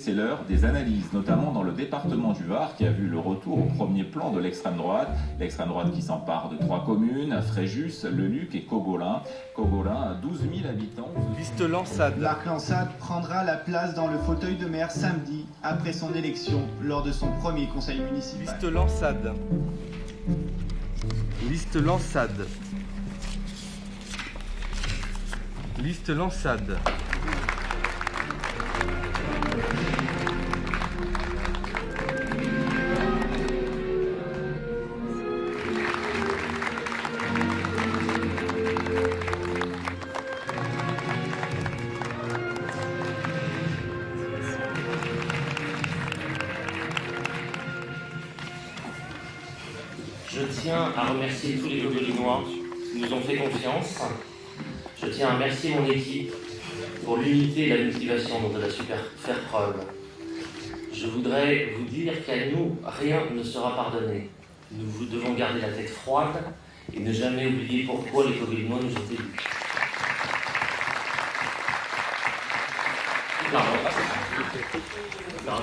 C'est l'heure des analyses, notamment dans le département du Var, qui a vu le retour au premier plan de l'extrême droite. L'extrême droite qui s'empare de 3 communes, Fréjus, Le Luc et Cogolin. Cogolin a 12 000 habitants. Liste Lansade. Marc Lansade prendra la place dans le fauteuil de maire samedi, après son élection, lors de son premier conseil municipal. Liste Lansade. Liste Lansade. Liste Lansade. Je tiens à remercier tous les Cogolinois qui nous ont fait confiance. Je tiens à remercier mon équipe pour l'unité et la motivation dont elle a su faire preuve. Je voudrais vous dire qu'à nous, rien ne sera pardonné. Nous devons garder la tête froide et ne jamais oublier pourquoi les Cogolinois nous ont élus.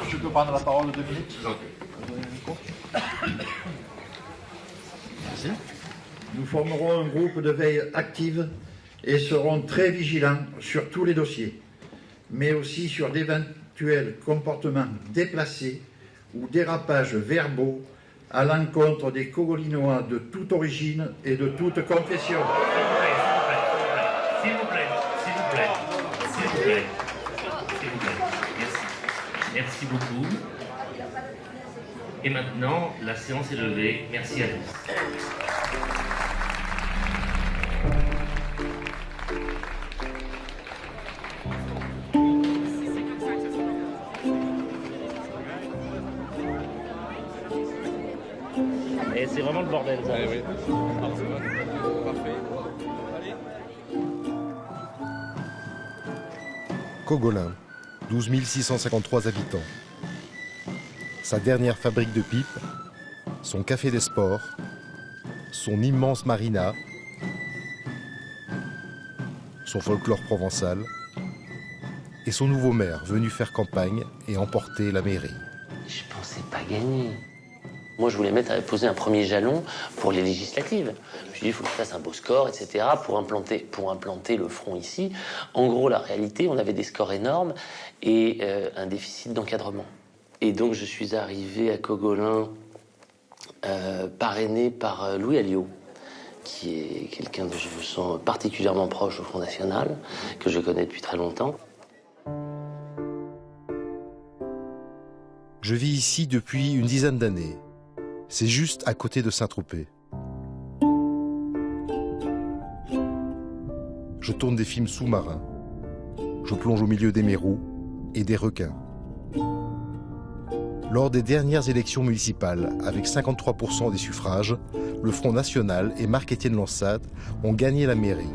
Je peux prendre la parole 2 minutes? Merci. Nous formerons un groupe de veille active et serons très vigilants sur tous les dossiers, mais aussi sur d'éventuels comportements déplacés ou dérapages verbaux à l'encontre des Cogolinois de toute origine et de toute confession. S'il vous plaît. Merci beaucoup. Et maintenant, la séance est levée. Merci à tous. Et c'est vraiment le bordel, ça. Oui. Parfait. Cogolin, 12 653 habitants. Sa dernière fabrique de pipes, son café des sports, son immense marina, son folklore provençal et son nouveau maire venu faire campagne et emporter la mairie. Je pensais pas gagner. Moi, je voulais poser un premier jalon pour les législatives. Je me suis dit, il faut que je fasse un beau score, etc., pour implanter le front ici. En gros, la réalité, on avait des scores énormes et un déficit d'encadrement. Et donc, je suis arrivé à Cogolin, parrainé par Louis Alliot, qui est quelqu'un dont je me sens particulièrement proche au Front National, que je connais depuis très longtemps. Je vis ici depuis une dizaine d'années. C'est juste à côté de Saint-Tropez. Je tourne des films sous-marins. Je plonge au milieu des mérous et des requins. Lors des dernières élections municipales, avec 53% des suffrages, le Front National et Marc-Étienne Lansade ont gagné la mairie.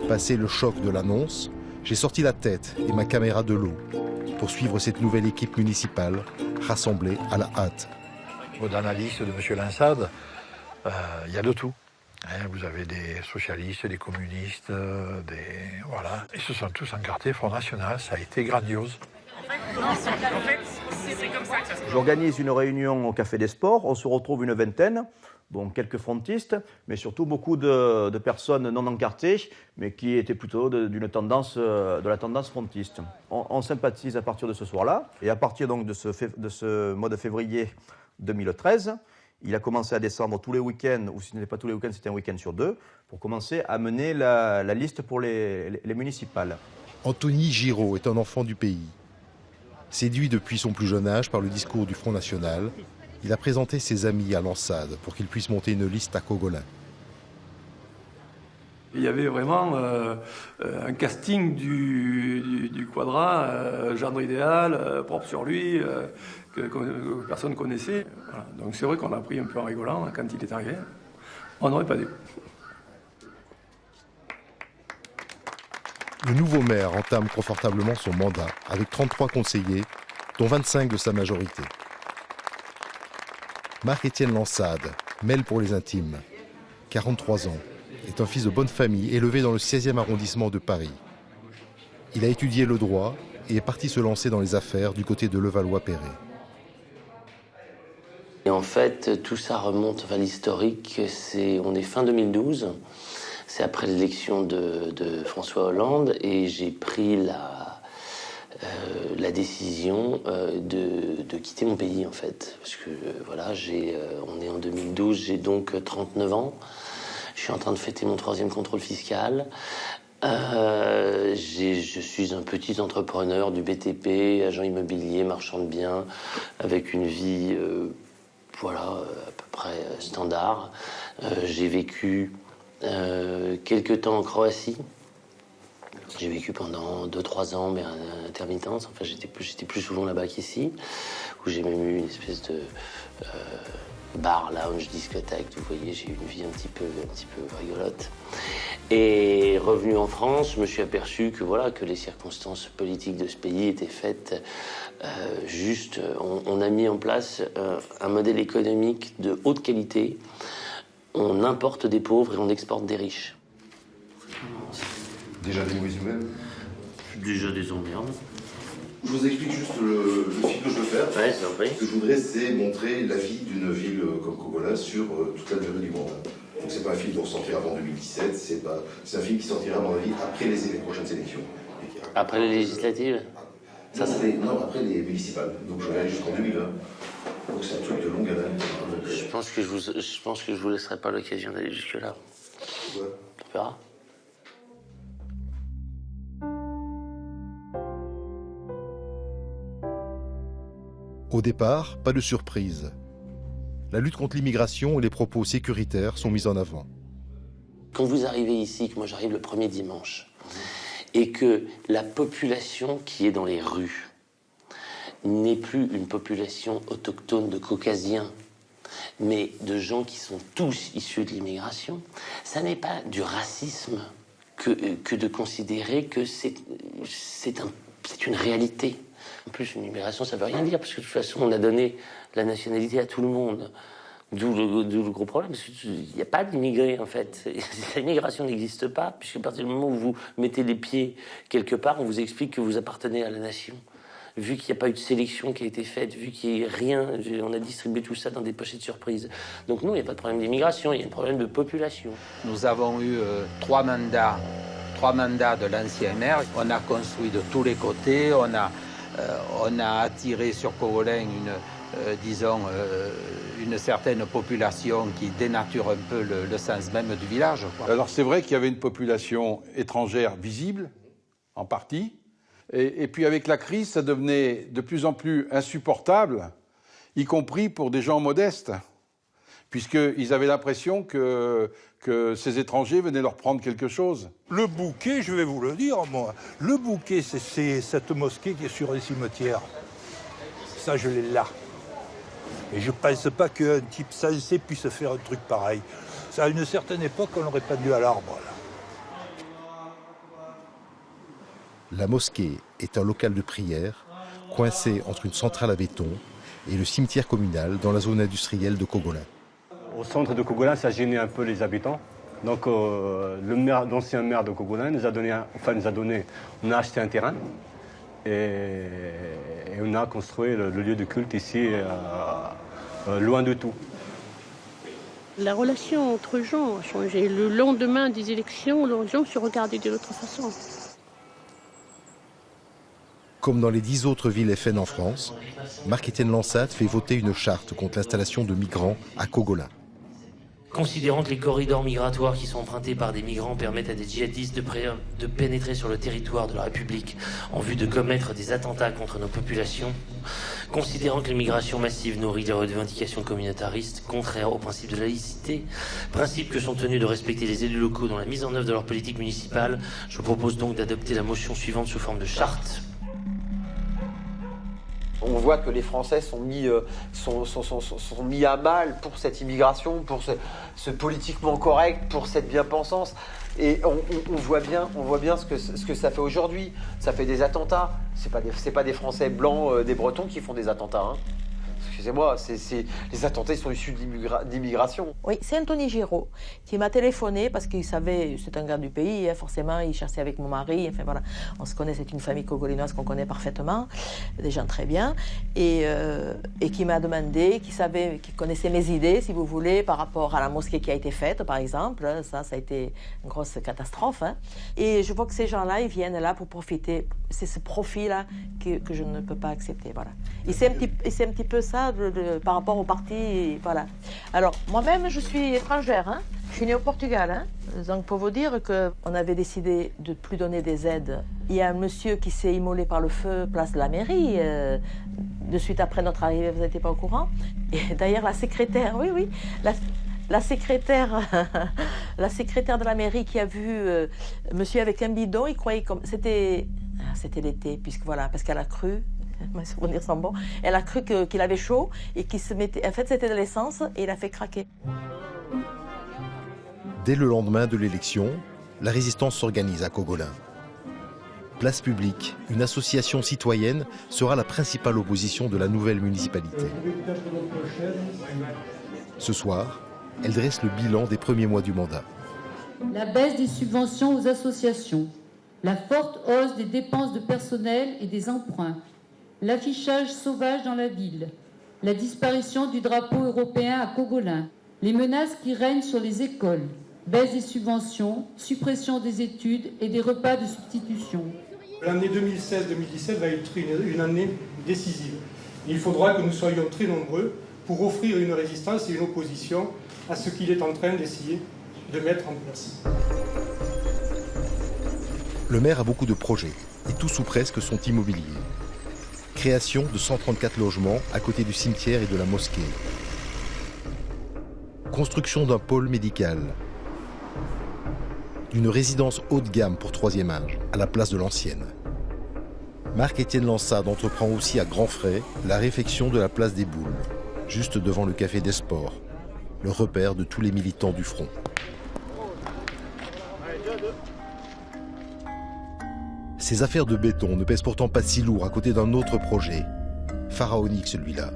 Passé le choc de l'annonce, j'ai sorti la tête et ma caméra de l'eau pour suivre cette nouvelle équipe municipale rassemblée à la hâte. Dans l'analyse de M. Lansade, il y a de tout. Vous avez des socialistes, des communistes, voilà. Ils se sont tous encartés Front National, ça a été grandiose. C'est comme ça que ça se passe. J'organise une réunion au Café des Sports, on se retrouve une vingtaine, bon, quelques frontistes, mais surtout beaucoup de personnes non encartées, mais qui étaient plutôt de la tendance frontiste. On sympathise à partir de ce soir-là, et à partir donc de ce mois de février 2013, il a commencé à descendre tous les week-ends, ou si ce n'était pas tous les week-ends, c'était un week-end sur 2, pour commencer à mener la liste pour les municipales. Anthony Giraud est un enfant du pays. Séduit depuis son plus jeune âge par le discours du Front National, il a présenté ses amis à Lansade pour qu'ils puissent monter une liste à Cogolin. Il y avait vraiment un casting du quadra, gendre idéal, propre sur lui, que personne ne connaissait. Voilà. Donc c'est vrai qu'on a pris un peu en rigolant quand il est arrivé. On n'aurait pas dû. Le nouveau maire entame confortablement son mandat avec 33 conseillers, dont 25 de sa majorité. Marc-Étienne Lansade, mêle pour les intimes, 43 ans, est un fils de bonne famille élevé dans le 16e arrondissement de Paris. Il a étudié le droit et est parti se lancer dans les affaires du côté de Levallois-Perret. Et en fait, tout ça remonte à l'historique. On est fin 2012. C'est après l'élection de François Hollande et j'ai pris la décision de quitter mon pays en fait. Parce que voilà, on est en 2012, j'ai donc 39 ans. Je suis en train de fêter mon 3e contrôle fiscal. Je suis un petit entrepreneur du BTP, agent immobilier, marchand de biens, avec une vie à peu près standard. J'ai vécu quelques temps en Croatie. J'ai vécu pendant 2-3 ans, mais à intermittence. Enfin, j'étais plus souvent là-bas qu'ici, où j'ai même eu une espèce de bar, lounge, discothèque. Vous voyez, j'ai eu une vie un petit peu rigolote. Et revenu en France, je me suis aperçu que les circonstances politiques de ce pays étaient faites on a mis en place un modèle économique de haute qualité. On importe des pauvres et on exporte des riches. Déjà des mauvaises nouvelles? Déjà des emmerdes. Je vous explique juste le film que je veux faire. Ouais, c'est vrai. Ce que je voudrais, c'est montrer la vie d'une ville comme Cogolin sur toute la durée du mandat. Donc c'est pas un film qui sortira avant 2017, c'est un film qui sortira, à mon avis, après les prochaines élections. Après les législatives? Non, après les municipales. Donc je vais aller jusqu'en 2020. Donc c'est un truc de longue haleine. Je pense que je vous laisserai pas l'occasion d'aller jusque-là. Ouais. On verra. Au départ, pas de surprise. La lutte contre l'immigration et les propos sécuritaires sont mis en avant. Quand vous arrivez ici, que moi j'arrive le premier dimanche, et que la population qui est dans les rues n'est plus une population autochtone de caucasiens, mais de gens qui sont tous issus de l'immigration, ça n'est pas du racisme que de considérer que c'est une réalité. En plus, une immigration, ça veut rien dire, parce que de toute façon, on a donné la nationalité à tout le monde. D'où le gros problème, parce qu'il n'y a pas d'immigrés, en fait. L'immigration n'existe pas, puisqu'à partir du moment où vous mettez les pieds quelque part, on vous explique que vous appartenez à la nation. Vu qu'il n'y a pas eu de sélection qui a été faite, vu qu'il n'y a rien, on a distribué tout ça dans des pochettes surprises. Donc non, il n'y a pas de problème d'immigration, il y a un problème de population. Nous avons eu 3 mandats de l'ancien maire. On a construit de tous les côtés, on a attiré sur Cogolin une certaine population qui dénature un peu le sens même du village, quoi. Alors c'est vrai qu'il y avait une population étrangère visible, en partie, et puis avec la crise, ça devenait de plus en plus insupportable, y compris pour des gens modestes, puisqu'ils avaient l'impression que ces étrangers venaient leur prendre quelque chose. Le bouquet, je vais vous le dire, moi, le bouquet, c'est cette mosquée qui est sur le cimetière. Ça, je l'ai là. Et je ne pense pas qu'un type sensé puisse faire un truc pareil. Ça, à une certaine époque, on l'aurait pendu à l'arbre, là. La mosquée est un local de prière, coincé entre une centrale à béton et le cimetière communal dans la zone industrielle de Cogolin. Au centre de Cogolin, ça gênait un peu les habitants. Donc l'ancien maire de Cogolin nous a donné, on a acheté un terrain et on a construit le lieu de culte ici, loin de tout. La relation entre gens a changé. Le lendemain des élections, les gens se regardaient de l'autre façon. Comme dans les 10 autres villes FN en France, Marc-Étienne Lansat fait voter une charte contre l'installation de migrants à Cogolin. Considérant que les corridors migratoires qui sont empruntés par des migrants permettent à des djihadistes de pénétrer sur le territoire de la République en vue de commettre des attentats contre nos populations, considérant que l'immigration massive nourrit des revendications communautaristes contraires au principe de laïcité, principe que sont tenus de respecter les élus locaux dans la mise en œuvre de leur politique municipale, je propose donc d'adopter la motion suivante sous forme de charte. On voit que les Français sont mis à mal pour cette immigration, pour ce politiquement correct, pour cette bien-pensance. Et on voit bien ce que ça fait aujourd'hui. Ça fait des attentats. C'est pas des Français blancs, des Bretons qui font des attentats. Hein. excusez-moi, les attentats sont issus d'immigration. Oui, c'est Anthony Giraud qui m'a téléphoné parce qu'il savait, c'est un gars du pays, hein, forcément, il chassait avec mon mari, enfin voilà, on se connaît, c'est une famille cogolinoise qu'on connaît parfaitement, des gens très bien, et qui m'a demandé, qui connaissait mes idées, si vous voulez, par rapport à la mosquée qui a été faite, par exemple, ça a été une grosse catastrophe, hein. Et je vois que ces gens-là, ils viennent là pour profiter, c'est ce profit-là que je ne peux pas accepter, voilà. Et c'est un petit peu ça par rapport au parti, voilà. Alors, moi-même, je suis étrangère, hein. Je suis née au Portugal, hein. Donc, pour vous dire qu'on avait décidé de ne plus donner des aides. Il y a un monsieur qui s'est immolé par le feu, place de la mairie, de suite après notre arrivée, vous n'étiez pas au courant. Et d'ailleurs, la secrétaire, oui, la secrétaire de la mairie qui a vu monsieur avec un bidon, il croyait comme c'était l'été, puisque voilà, parce qu'elle a cru, mes souvenirs sont bons, elle a cru qu'il avait chaud et qu'il se mettait, en fait c'était de l'essence et il a fait craquer. Dès le lendemain de l'élection, la résistance s'organise à Cogolin. Place publique, une association citoyenne sera la principale opposition de la nouvelle municipalité. Ce soir, elle dresse le bilan des premiers mois du mandat. La baisse des subventions aux associations, la forte hausse des dépenses de personnel et des emprunts, l'affichage sauvage dans la ville, la disparition du drapeau européen à Cogolin, les menaces qui règnent sur les écoles, baisse des subventions, suppression des études et des repas de substitution. L'année 2016-2017 va être une année décisive. Il faudra que nous soyons très nombreux pour offrir une résistance et une opposition à ce qu'il est en train d'essayer de mettre en place. Le maire a beaucoup de projets, et tous ou presque sont immobiliers. Création de 134 logements à côté du cimetière et de la mosquée. Construction d'un pôle médical. D'une résidence haut de gamme pour 3e âge, à la place de l'ancienne. Marc-Étienne Lansade entreprend aussi à grands frais la réfection de la place des Boules, juste devant le Café des Sports, le repère de tous les militants du front. Ces affaires de béton ne pèsent pourtant pas si lourd à côté d'un autre projet, pharaonique celui-là.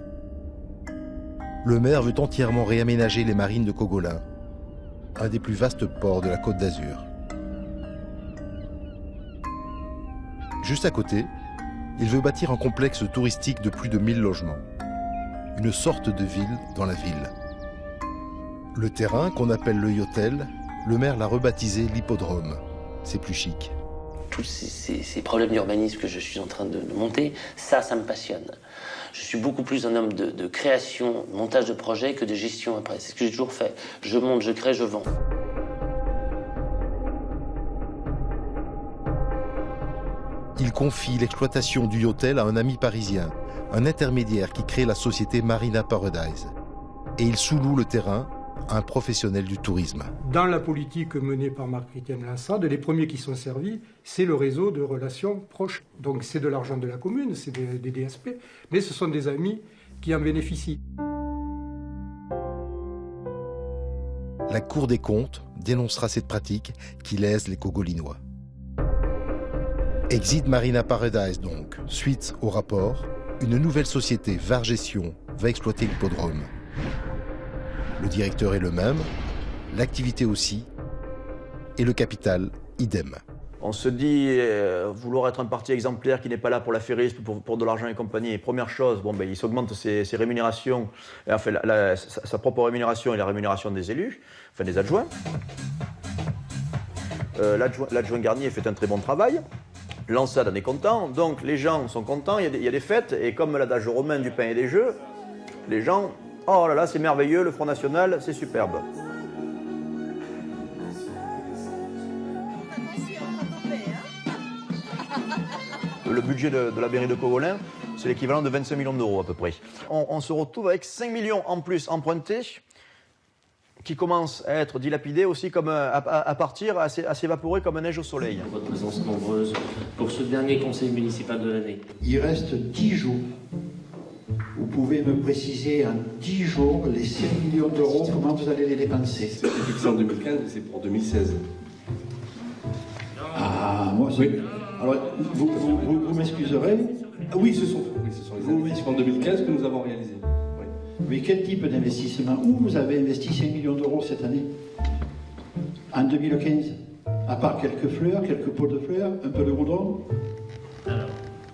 Le maire veut entièrement réaménager les marines de Cogolin, un des plus vastes ports de la Côte d'Azur. Juste à côté, il veut bâtir un complexe touristique de plus de 1000 logements. Une sorte de ville dans la ville. Le terrain, qu'on appelle le Yotel, le maire l'a rebaptisé l'hippodrome. C'est plus chic. Tous ces problèmes d'urbanisme que je suis en train de monter, ça me passionne. Je suis beaucoup plus un homme de création, montage de projet que de gestion après. C'est ce que j'ai toujours fait. Je monte, je crée, je vends. Il confie l'exploitation du Yotel à un ami parisien, un intermédiaire qui crée la société Marina Paradise. Et il sous-loue le terrain à un professionnel du tourisme. Dans la politique menée par Marc-Étienne Lansade, les premiers qui sont servis, c'est le réseau de relations proches. Donc c'est de l'argent de la commune, c'est des DSP, mais ce sont des amis qui en bénéficient. La Cour des comptes dénoncera cette pratique qui lèse les Cogolinois. Exit Marina Paradise donc. Suite au rapport, une nouvelle société, VAR Gestion, va exploiter l'hippodrome. Le directeur est le même, l'activité aussi, et le capital, idem. On se dit vouloir être un parti exemplaire qui n'est pas là pour l'affairisme, pour de l'argent et compagnie. Et première chose, il s'augmente ses rémunérations, enfin sa propre rémunération et la rémunération des élus, enfin des adjoints. L'adjoint Garnier fait un très bon travail. Lansade en est content, donc les gens sont contents, il y a des fêtes, et comme l'adage romain du pain et des jeux, les gens, oh là là, c'est merveilleux, le Front National, c'est superbe. Le budget de la mairie de Cogolin, c'est l'équivalent de 25 millions d'euros à peu près. On se retrouve avec 5 millions en plus empruntés, qui commence à être dilapidé aussi, comme à partir, à s'évaporer comme neige au soleil. Votre présence nombreuse pour ce dernier conseil municipal de l'année. Il reste 10 jours. Vous pouvez me préciser en 10 jours les 5 millions d'euros, comment vous allez les dépenser? C'était fixé en 2015, mais c'est pour 2016. Ah, moi, oui. Alors, vous m'excuserez. Ah oui, ce sont les investissements en 2015 que nous avons réalisés. Mais quel type d'investissement? Où vous avez investi 5 millions d'euros cette année? En 2015? À part quelques fleurs, quelques pots de fleurs, un peu de goudron?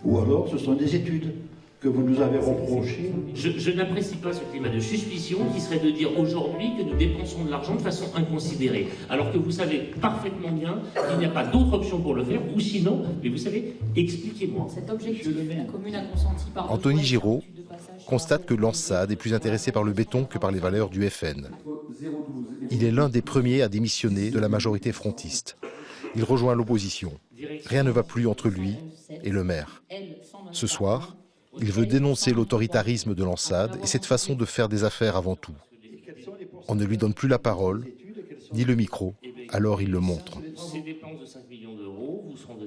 Ou alors ce sont des études que vous nous avez reprochées? Je n'apprécie pas ce climat de suspicion qui serait de dire aujourd'hui que nous dépensons de l'argent de façon inconsidérée, alors que vous savez parfaitement bien qu'il n'y a pas d'autre option pour le faire, ou sinon, mais vous savez, expliquez-moi. Cet objectif, la commune a consenti par... Anthony Giraud constate que Lansade est plus intéressé par le béton que par les valeurs du FN. Il est l'un des premiers à démissionner de la majorité frontiste. Il rejoint l'opposition. Rien ne va plus entre lui et le maire. Ce soir, il veut dénoncer l'autoritarisme de Lansade et cette façon de faire des affaires avant tout. On ne lui donne plus la parole, ni le micro, alors il le montre.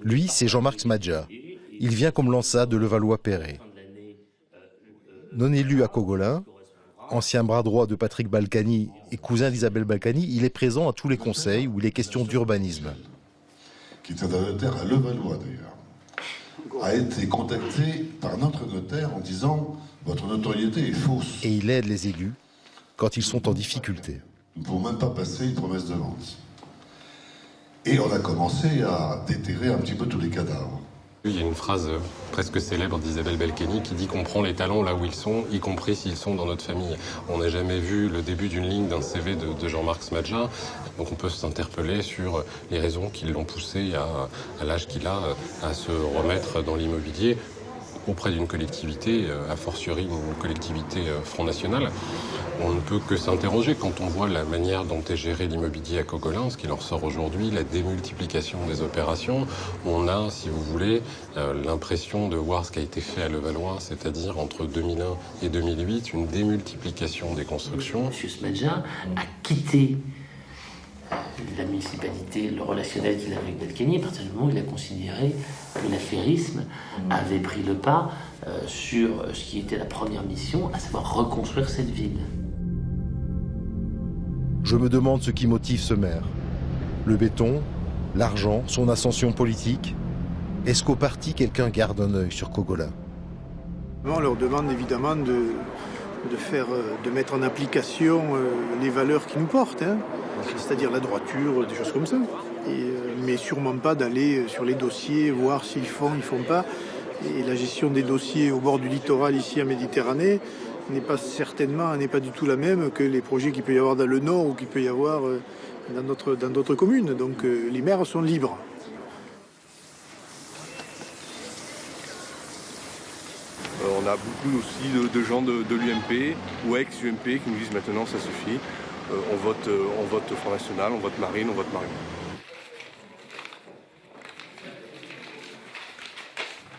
Lui, c'est Jean-Marc Smadja. Il vient comme Lansade de Levallois-Perret. Non élu à Cogolin, ancien bras droit de Patrick Balkany et cousin d'Isabelle Balkany, il est présent à tous les conseils où il est question d'urbanisme. Qui est un notaire à Levallois d'ailleurs, a été contacté par notre notaire en disant « Votre notoriété est fausse ». Et il aide les élus quand ils sont en difficulté. Nous ne pouvons même pas passer une promesse de vente. Et on a commencé à déterrer un petit peu tous les cadavres. Il y a une phrase presque célèbre d'Isabelle Balkany qui dit qu'on prend les talents là où ils sont, y compris s'ils sont dans notre famille. On n'a jamais vu le début d'une ligne d'un CV de Jean-Marc Smadja, donc on peut s'interpeller sur les raisons qui l'ont poussé à l'âge qu'il a à se remettre dans l'immobilier auprès d'une collectivité, a fortiori une collectivité Front National. On ne peut que s'interroger quand on voit la manière dont est géré l'immobilier à Cogolin, ce qui leur sort aujourd'hui, la démultiplication des opérations. On a, si vous voulez, l'impression de voir ce qui a été fait à Levallois, c'est-à-dire entre 2001 et 2008, une démultiplication des constructions. M. Smadja a quitté la municipalité, le relationnel qu'il avait avec Balkany, à partir du moment où il a considéré que l'affairisme avait pris le pas sur ce qui était la première mission, à savoir reconstruire cette ville. Je me demande ce qui motive ce maire. Le béton, l'argent, son ascension politique. Est-ce qu'au parti, quelqu'un garde un œil sur Cogolin? On leur demande évidemment de mettre en application les valeurs qui nous portent, hein, c'est-à-dire la droiture, des choses comme ça. Mais sûrement pas d'aller sur les dossiers, voir s'ils font, ils font pas. Et la gestion des dossiers au bord du littoral ici en Méditerranée n'est pas du tout la même que les projets qu'il peut y avoir dans le Nord ou qu'il peut y avoir dans d'autres communes. Donc les maires sont libres. On a beaucoup aussi de gens de l'UMP ou ex-UMP qui nous disent maintenant ça suffit, on vote Front National, on vote Marine, on vote Marine.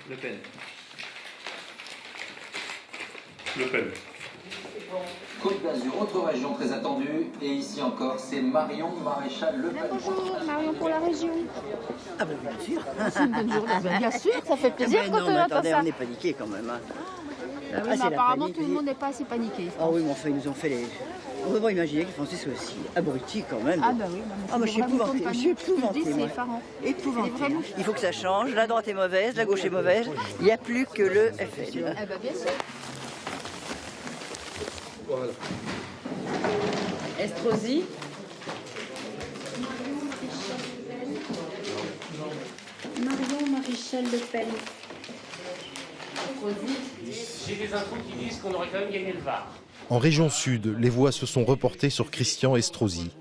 Le Pen. Le Pen. Côte d'Azur, autre région très attendue. Et ici encore, c'est Marion Maréchal Le Pen. Bonjour, Marion pour la région. Ah ben bien sûr. C'est une bonne journée. Bien sûr, ça fait plaisir ben quand non, on entend attendez, ça. on est paniqués quand même. Hein. Ah oui, mais apparemment, tout le monde n'est pas assez paniqué. Ah oui, mais enfin, ils nous ont fait les... On peut pas imaginer qu'ils pensaient ça aussi. Abrutis quand même. Ah bah oui. Ah moi je suis épouvantée. Je suis épouvantée. C'est effarant. Épouvantée. Il faut que ça change. La droite est mauvaise, la gauche est mauvaise. Il n'y a plus que le FN. Ah bah bien sûr. Voilà. Estrosi. Marion Maréchal Le Pen. J'ai des infos qui disent qu'on aurait quand même gagné le Var. En région sud, les voix se sont reportées sur Christian Estrosi.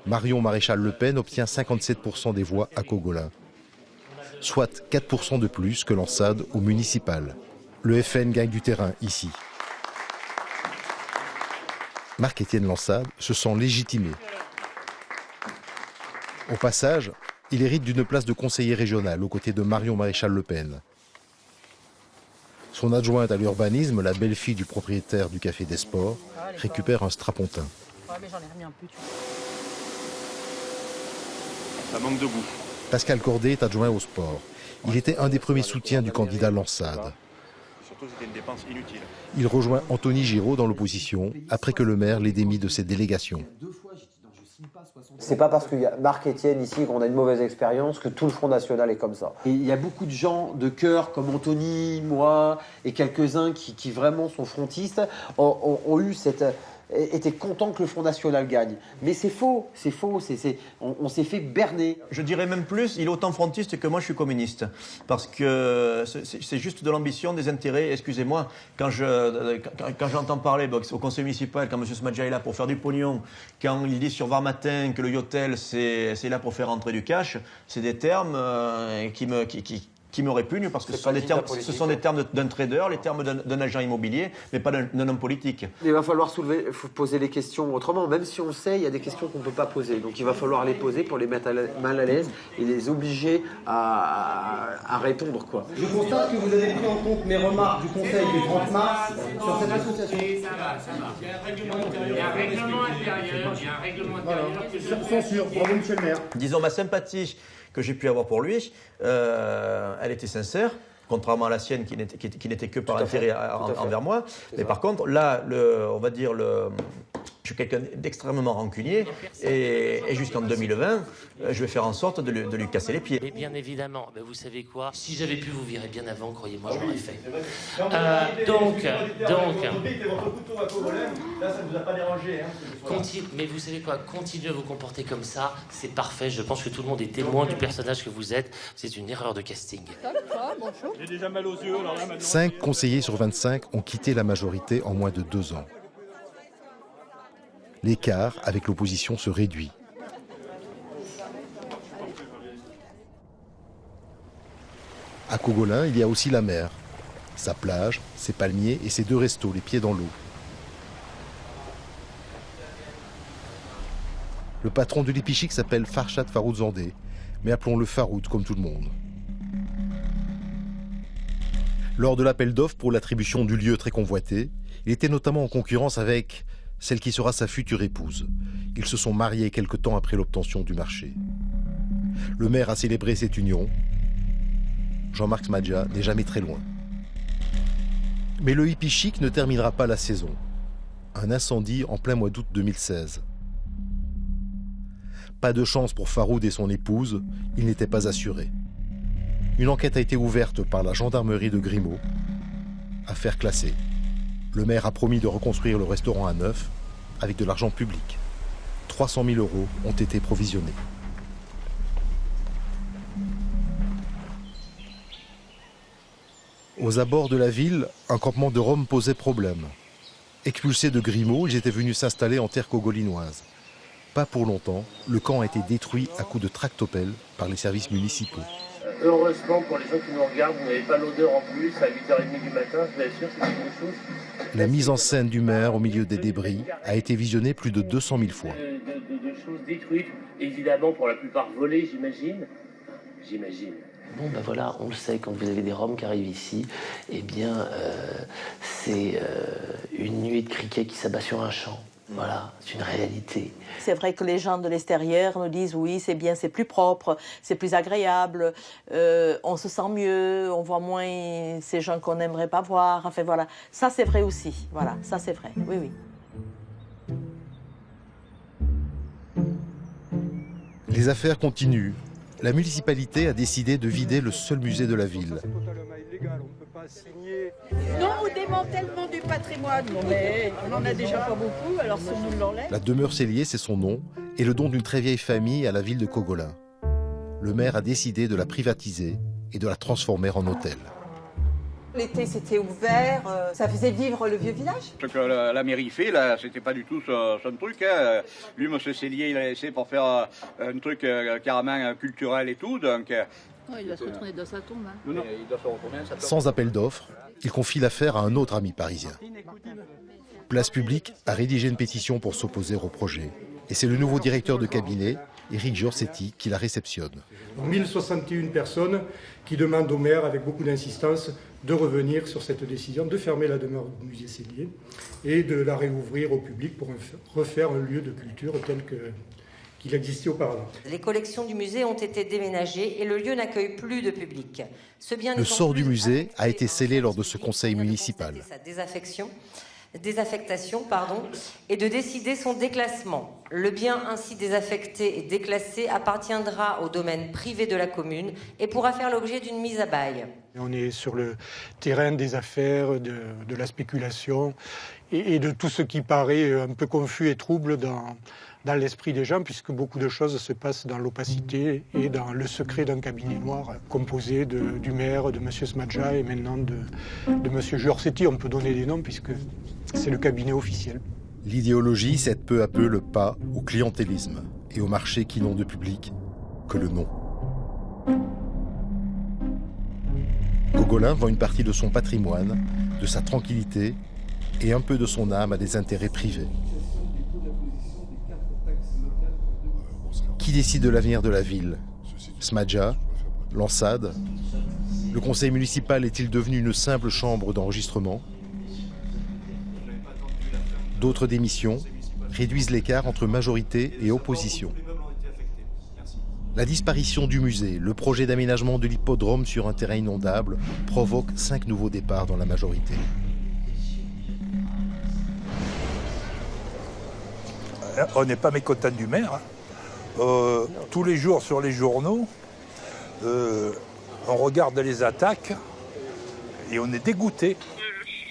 Marion Maréchal Le Pen obtient 57% des voix à Cogolin, soit 4% de plus que Lansade au municipal. Le FN gagne du terrain ici. Marc-Étienne Lansade se sent légitimé. Au passage, il hérite d'une place de conseiller régional aux côtés de Marion Maréchal Le Pen. Son adjointe à l'urbanisme, la belle-fille du propriétaire du Café des Sports, récupère un strapontin. Ouais, mais j'en ai remis un peu, tu vois. Ça manque de goût. Pascal Cordet est adjoint au sport. Il était un des premiers soutiens du candidat Lansade. Surtout, c'était une dépense inutile. Il rejoint Anthony Giraud dans l'opposition après que le maire l'ait démis de ses délégations. C'est pas parce qu'il y a Marc Etienne ici qu'on a une mauvaise expérience que tout le Front National est comme ça. Et il y a beaucoup de gens de cœur comme Anthony, moi et quelques-uns qui vraiment sont frontistes ont eu cette... étaient contents que le Front National gagne. Mais c'est faux, on s'est fait berner. Je dirais même plus, il est autant frontiste que moi je suis communiste. Parce que c'est juste de l'ambition, des intérêts. Excusez-moi, quand j'entends parler au conseil municipal, quand M. Smadja est là pour faire du pognon, quand il dit sur Var Matin que le yotel c'est là pour faire rentrer du cash, c'est des termes qui me répugnent parce que ce sont des termes d'un trader, les termes d'un agent immobilier, mais pas d'un homme politique. Il va falloir poser les questions autrement. Même si on le sait, il y a des questions qu'on ne peut pas poser. Donc il va falloir les poser pour les mettre mal à l'aise et les obliger à répondre, quoi. Je constate que vous avez pris en compte mes remarques du Conseil du 30 mars sur cette association. Il y a un règlement intérieur. Censure. Bravo, monsieur le maire. Disons, ma sympathie que j'ai pu avoir pour lui, elle était sincère, contrairement à la sienne qui n'était que par intérêt envers moi. Mais par contre, là, je suis quelqu'un d'extrêmement rancunier et jusqu'en 2020, je vais faire en sorte de lui casser les pieds. Mais bien évidemment, mais vous savez quoi? Si j'avais pu vous virer bien avant, croyez-moi, je l'aurais fait. Donc, là, ça ne vous a pas dérangé. Mais vous savez quoi? Continuez à vous comporter comme ça, c'est parfait. Je pense que tout le monde est témoin du personnage que vous êtes. C'est une erreur de casting. J'ai déjà mal aux yeux. 5 conseillers sur 25 ont quitté la majorité en moins de 2 ans. L'écart avec l'opposition se réduit. À Cogolin, il y a aussi la mer, sa plage, ses palmiers et ses 2 restos, les pieds dans l'eau. Le patron de l'Ipichiq s'appelle Farshad Farouzandeh, mais appelons-le Faroud comme tout le monde. Lors de l'appel d'offres pour l'attribution du lieu très convoité, il était notamment en concurrence avec celle qui sera sa future épouse. Ils se sont mariés quelque temps après l'obtention du marché. Le maire a célébré cette union. Jean-Marc Smadja n'est jamais très loin. Mais le Ipichiq ne terminera pas la saison. Un incendie en plein mois d'août 2016. Pas de chance pour Faroud et son épouse, il n'était pas assuré. Une enquête a été ouverte par la gendarmerie de Grimaud. Affaire classée. Le maire a promis de reconstruire le restaurant à neuf avec de l'argent public. 300 000 € ont été provisionnés. Aux abords de la ville, un campement de Roms posait problème. Expulsés de Grimaud, ils étaient venus s'installer en terre cogolinoise. Pas pour longtemps, le camp a été détruit à coups de tractopelle par les services municipaux. Heureusement, pour les gens qui nous regardent, vous n'avez pas l'odeur en plus à 8h30 du matin, je vous assure, c'est une chose. La mise en scène du maire au milieu des débris a été visionnée plus de 200 000 fois. De choses détruites, évidemment pour la plupart volées, j'imagine. Bon ben voilà, on le sait, quand vous avez des Roms qui arrivent ici, eh bien c'est une nuée de criquets qui s'abat sur un champ. Voilà, c'est une réalité. C'est vrai que les gens de l'extérieur nous disent oui, c'est bien, c'est plus propre, c'est plus agréable, on se sent mieux, on voit moins ces gens qu'on n'aimerait pas voir. Enfin voilà, ça c'est vrai aussi. Voilà, ça c'est vrai, oui, oui. Les affaires continuent. La municipalité a décidé de vider le seul musée de la ville. Non au démantèlement du patrimoine. Non mais on n'en a déjà pas beaucoup, alors si on nous l'enlève... La demeure Cellier, c'est son nom, et le don d'une très vieille famille à la ville de Cogolin. Le maire a décidé de la privatiser et de la transformer en hôtel. L'été c'était ouvert, ça faisait vivre le vieux village. Ce que la mairie fait là, c'était pas du tout son truc. Hein. Lui, M. Cellier, il a laissé pour faire un truc carrément culturel et tout, donc... il va se retourner dans sa tombe. Hein. Non, il doit se retourner dans sa tombe. Sans appel d'offres, il confie l'affaire à un autre ami parisien. Place Publique a rédigé une pétition pour s'opposer au projet. Et c'est le nouveau directeur de cabinet, Éric Giorsetti, qui la réceptionne. 1061 personnes qui demandent au maire, avec beaucoup d'insistance, de revenir sur cette décision, de fermer la demeure du musée Cellier et de la réouvrir au public pour refaire un lieu de culture tel qu'il existait auparavant. Les collections du musée ont été déménagées et le lieu n'accueille plus de public. Le sort du musée a été scellé lors de ce conseil municipal. Sa désaffection désaffectation, et de décider son déclassement. Le bien ainsi désaffecté et déclassé appartiendra au domaine privé de la commune et pourra faire l'objet d'une mise à bail. On est sur le terrain des affaires, de la spéculation et de tout ce qui paraît un peu confus et trouble dans l'esprit des gens, puisque beaucoup de choses se passent dans l'opacité et dans le secret d'un cabinet noir composé du maire, de M. Smadja et maintenant de M. Giorsetti. On peut donner des noms puisque c'est le cabinet officiel. L'idéologie cède peu à peu le pas au clientélisme et aux marchés qui n'ont de public que le nom. Gogolin vend une partie de son patrimoine, de sa tranquillité et un peu de son âme à des intérêts privés. Qui décide de l'avenir de la ville? Smadja? Lansade? Le conseil municipal est-il devenu une simple chambre d'enregistrement? D'autres démissions réduisent l'écart entre majorité et opposition. La disparition du musée, le projet d'aménagement de l'hippodrome sur un terrain inondable provoquent 5 nouveaux départs dans la majorité. On n'est pas mécontent du maire. Tous les jours sur les journaux, on regarde les attaques et on est dégoûté.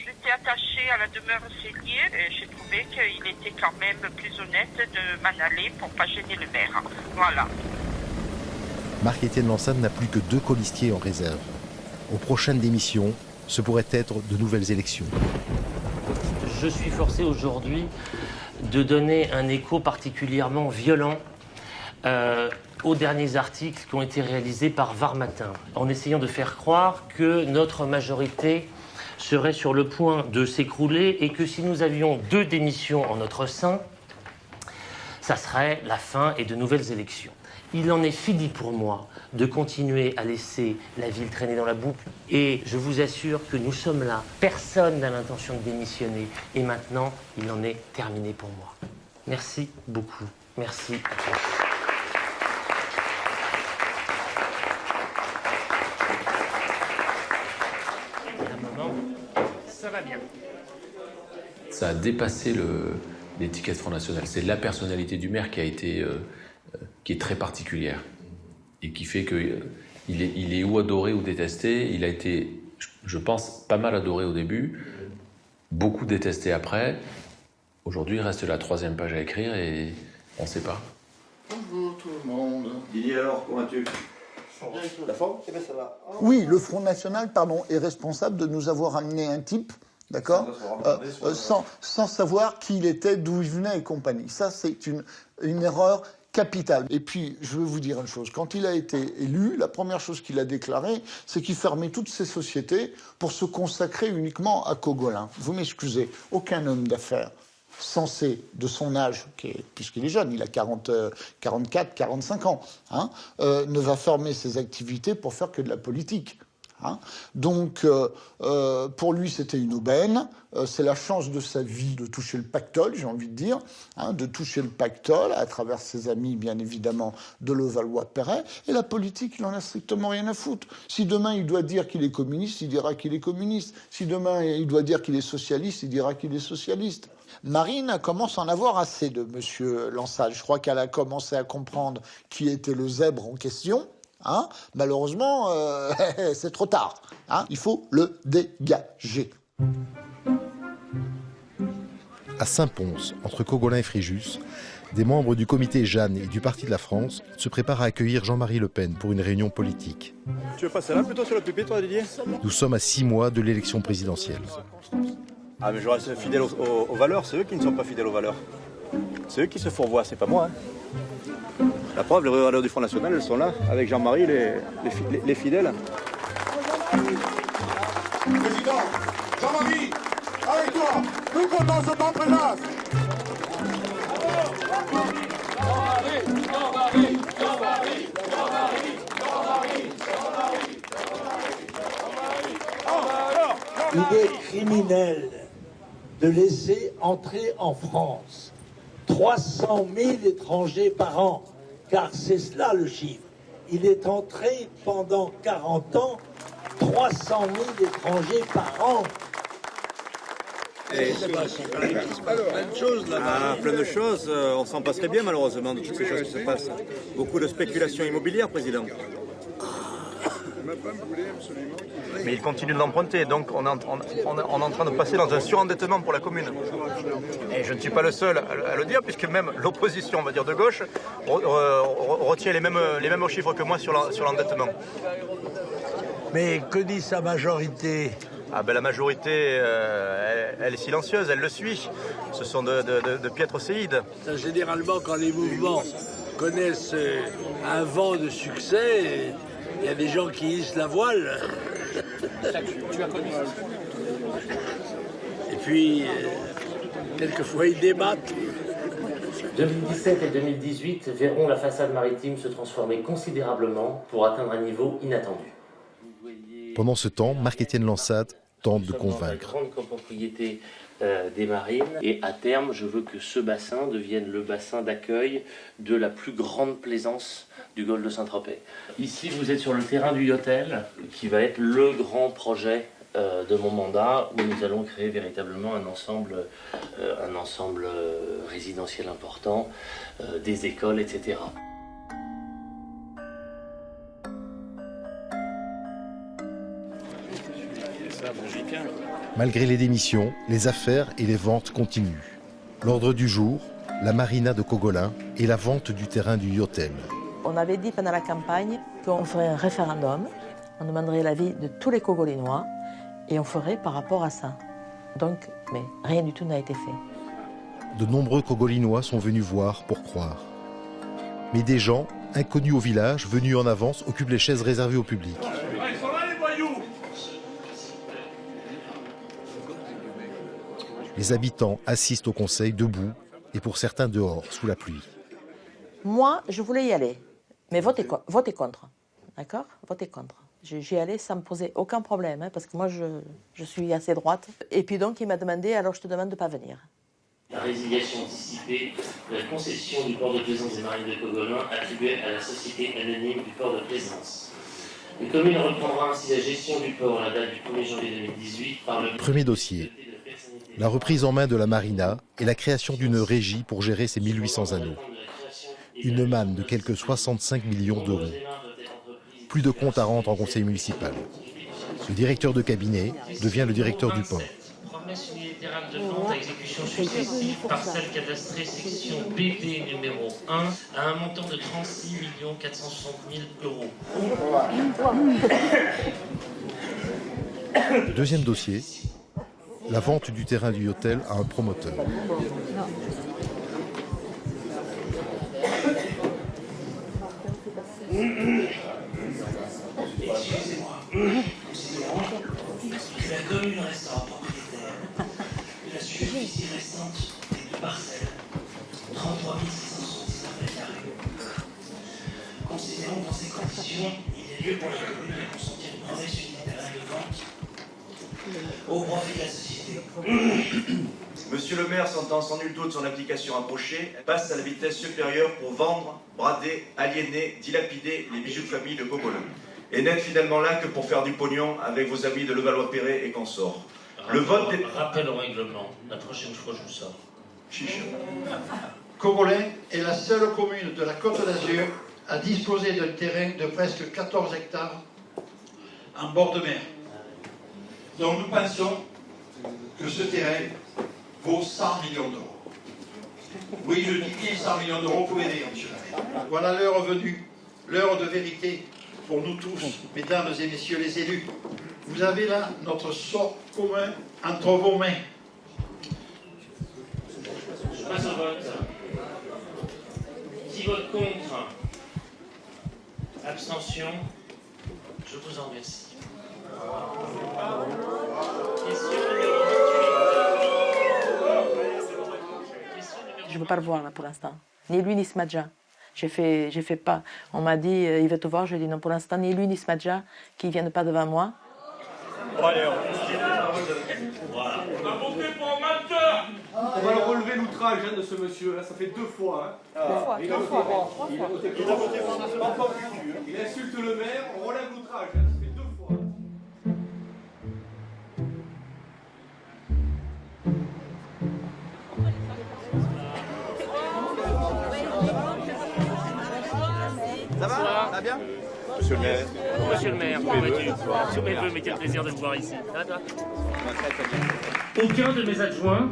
J'étais attachée à la demeure Cellier et j'ai trouvé qu'il était quand même plus honnête de m'en aller pour ne pas gêner le maire. Voilà. Marc-Étienne Lansade n'a plus que 2 colistiers en réserve. Aux prochaines démissions, ce pourraient être de nouvelles élections. Je suis forcé aujourd'hui de donner un écho particulièrement violent aux derniers articles qui ont été réalisés par Var Matin, en essayant de faire croire que notre majorité serait sur le point de s'écrouler et que si nous avions 2 démissions en notre sein, ça serait la fin et de nouvelles élections. Il en est fini pour moi de continuer à laisser la ville traîner dans la boue. Et je vous assure que nous sommes là. Personne n'a l'intention de démissionner. Et maintenant, il en est terminé pour moi. Merci beaucoup. Merci à tous. Un moment, ça va bien. Ça a dépassé l'étiquette Front National. C'est la personnalité du maire qui a été... qui est très particulière et qui fait qu'il est ou adoré ou détesté. Il a été, je pense, pas mal adoré au début, beaucoup détesté après. Aujourd'hui, il reste la 3e page à écrire et on ne sait pas. Bonjour tout le monde. Didier, alors, comment vas-tu? La forme? Eh bien, ça va. Oui, le Front National, est responsable de nous avoir amené un type, d'accord, sans savoir qui il était, d'où il venait et compagnie. Ça, c'est une erreur capitale. Et puis, je vais vous dire une chose. Quand il a été élu, la première chose qu'il a déclarée, c'est qu'il fermait toutes ses sociétés pour se consacrer uniquement à Gogolin. Vous m'excusez, aucun homme d'affaires censé de son âge, puisqu'il est jeune, il a 44, 45 ans, ne va fermer ses activités pour faire que de la politique. Donc, pour lui, c'était une aubaine. C'est la chance de sa vie de toucher le pactole, j'ai envie de dire, de toucher le pactole à travers ses amis, bien évidemment, de Levallois-Perret. Et la politique, il en a strictement rien à foutre. Si demain, il doit dire qu'il est communiste, il dira qu'il est communiste. Si demain, il doit dire qu'il est socialiste, il dira qu'il est socialiste. Marine commence à en avoir assez de M. Lansade. Je crois qu'elle a commencé à comprendre qui était le zèbre en question. Malheureusement, c'est trop tard. Il faut le dégager. À Saint-Pons, entre Cogolin et Fréjus, des membres du comité Jeanne et du Parti de la France se préparent à accueillir Jean-Marie Le Pen pour une réunion politique. Tu veux passer là plutôt sur le pupitre, toi, Didier? Nous sommes à 6 mois de l'élection présidentielle. Ah, mais je reste fidèle aux valeurs, c'est eux qui ne sont pas fidèles aux valeurs. C'est eux qui se fourvoient, c'est pas moi. La preuve, les valeurs du Front National, elles sont là, avec Jean-Marie, les fidèles. Président, Jean-Marie, avec toi, nous comptons ce temps présence. Il est criminel de laisser entrer en France 300 000 étrangers par an, car c'est cela le chiffre. Il est entré pendant 40 ans 300 000 étrangers par an. Et plein de choses là-bas. Plein de choses. On s'en passerait bien malheureusement de toutes ces choses qui se passent. Beaucoup de spéculation immobilière, président. Mais il continue de l'emprunter, donc on est en train de passer dans un surendettement pour la commune. Et je ne suis pas le seul à le dire, puisque même l'opposition, on va dire de gauche, retient les mêmes chiffres que moi sur l'endettement. Mais que dit sa majorité? Ah ben la majorité, elle est silencieuse, elle le suit. Ce sont de piètres séides. Généralement, quand les mouvements connaissent un vent de succès, il y a des gens qui hissent la voile. Tu as connu ça? Et puis, quelquefois, ils débattent. 2017 et 2018 verront la façade maritime se transformer considérablement pour atteindre un niveau inattendu. Pendant ce temps, Marc-Étienne Lansat tente de convaincre. Grande copropriété des marines, et à terme je veux que ce bassin devienne le bassin d'accueil de la plus grande plaisance du golfe de Saint-Tropez. Ici vous êtes sur le terrain du Yotel, qui va être le grand projet de mon mandat, où nous allons créer véritablement un ensemble résidentiel important, des écoles, etc. Malgré les démissions, les affaires et les ventes continuent. L'ordre du jour, la marina de Cogolin et la vente du terrain du Yotel. On avait dit pendant la campagne qu'on ferait un référendum, on demanderait l'avis de tous les Cogolinois et on ferait par rapport à ça. Donc, mais rien du tout n'a été fait. De nombreux Cogolinois sont venus voir pour croire. Mais des gens, inconnus au village, venus en avance, occupent les chaises réservées au public. Ils sont là les voyous! Les habitants assistent au conseil debout et pour certains dehors, sous la pluie. Moi, je voulais y aller, mais votez contre. D'accord? Votez contre. J'y allais sans me poser aucun problème, hein, parce que moi, je suis assez droite. Et puis donc, il m'a demandé, alors je te demande de ne pas venir. La résiliation anticipée de la concession du port de plaisance des marines de Cogolin attribuée à la société anonyme du port de plaisance. La commune reprendra ainsi la gestion du port à la date du 1er janvier 2018 par le... Premier dossier. La reprise en main de la marina et la création d'une régie pour gérer ses 1800 anneaux. Une manne de quelques 65 millions d'euros. Plus de comptes à rendre en conseil municipal. Le directeur de cabinet devient le directeur du port. Promesse unilatérale de vente à exécution successive, parcelle cadastrée section BD numéro 1 à un montant de 36 460 000 €. Deuxième dossier. La vente du terrain du Yotel à un promoteur. Excusez-moi, la commune restera propriétaire de la superficie restante des deux parcelles, 33 679 mètres carrés. Considérons que dans ces conditions, il y a lieu pour la commune de consentir une promesse unilatérale de vente au profit de la société. Monsieur le maire, sentant sans nul doute son application approchée, passe à la vitesse supérieure pour vendre, brader, aliéner, dilapider les bijoux de famille de Cogolin. Et n'être finalement là que pour faire du pognon avec vos amis de Levallois-Perret et consorts. Le vote des... Rappel au règlement, la prochaine fois je vous sors. Chiche. Cogolin est la seule commune de la Côte d'Azur à disposer d'un terrain de presque 14 hectares en bord de mer. Donc nous pensons que ce terrain vaut 100 millions d'euros. Oui, je dis bien 100 millions d'euros, vous pouvez dire, monsieur le maire. Voilà l'heure venue, l'heure de vérité pour nous tous, mesdames et messieurs les élus. Vous avez là notre sort commun entre vos mains. Je passe au vote. Qui vote contre? Abstention? Je vous en remercie. Je ne veux pas le voir là pour l'instant. Ni lui ni Smadja. J'ai fait pas. On m'a dit il veut te voir. Je lui ai dit non pour l'instant ni lui ni Smadja qui viennent pas devant moi. Allez, voilà. On a voté pour un menteur. On va le relever l'outrage de ce monsieur là. Ça fait 2 fois. Hein. Il a voté pour un il insulte le maire. On relève l'outrage. Ça fait 2 fois. Ça va? Ça va bien? Monsieur le maire. Monsieur le maire, comment vas-tu? Tous mes voeux, mais quel plaisir de te voir ici. Ça va toi? Aucun de mes adjoints,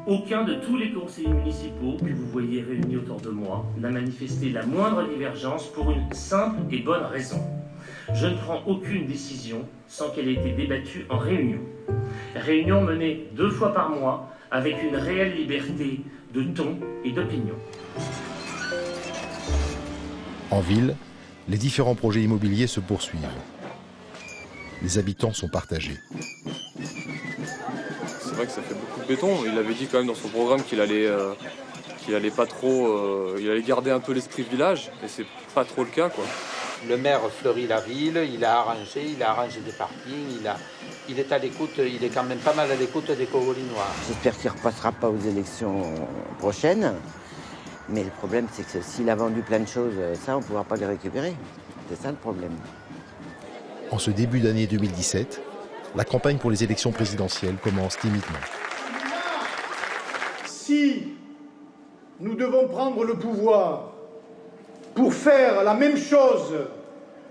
aucun de tous les conseillers municipaux que vous voyez réunis autour de moi n'a manifesté la moindre divergence pour une simple et bonne raison. Je ne prends aucune décision sans qu'elle ait été débattue en réunion. Réunion menée 2 fois par mois avec une réelle liberté de ton et d'opinion. En ville, les différents projets immobiliers se poursuivent. Les habitants sont partagés. C'est vrai que ça fait beaucoup de béton. Il avait dit quand même dans son programme qu'il allait pas trop, il allait garder un peu l'esprit village, et c'est pas trop le cas, quoi. Le maire fleurit la ville, il a arrangé des parkings, il est à l'écoute, il est quand même pas mal à l'écoute des Cogolinois. J'espère qu'il ne repassera pas aux élections prochaines. Mais le problème, c'est que s'il a vendu plein de choses, ça, on ne pourra pas les récupérer. C'est ça le problème. En ce début d'année 2017, la campagne pour les élections présidentielles commence timidement. Si nous devons prendre le pouvoir pour faire la même chose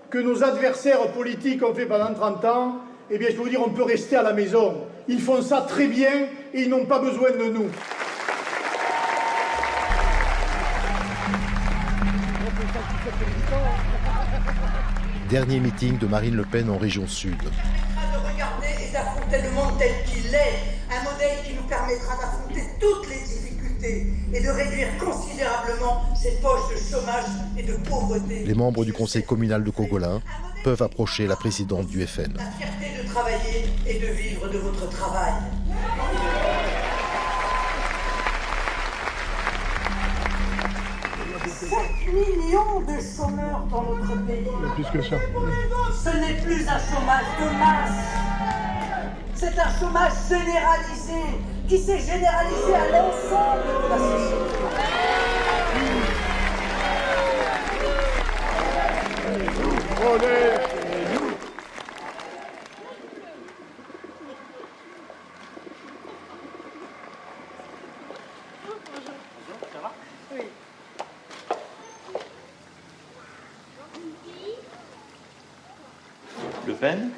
que nos adversaires politiques ont fait pendant 30 ans, eh bien, je peux vous dire, on peut rester à la maison. Ils font ça très bien et ils n'ont pas besoin de nous. Dernier meeting de Marine Le Pen en région sud. De regarder et d'affronter le monde tel qu'il est, un modèle qui nous permettra d'affronter toutes les difficultés et de réduire considérablement ces poches de chômage et de pauvreté. Les membres du conseil communal de Cogolin peuvent approcher la présidente du FN. La fierté de travailler et de vivre de votre travail. 5 millions de chômeurs dans notre pays. Plus que ça. Ce n'est plus un chômage de masse. C'est un chômage généralisé qui s'est généralisé à l'ensemble de la société. Le Pen.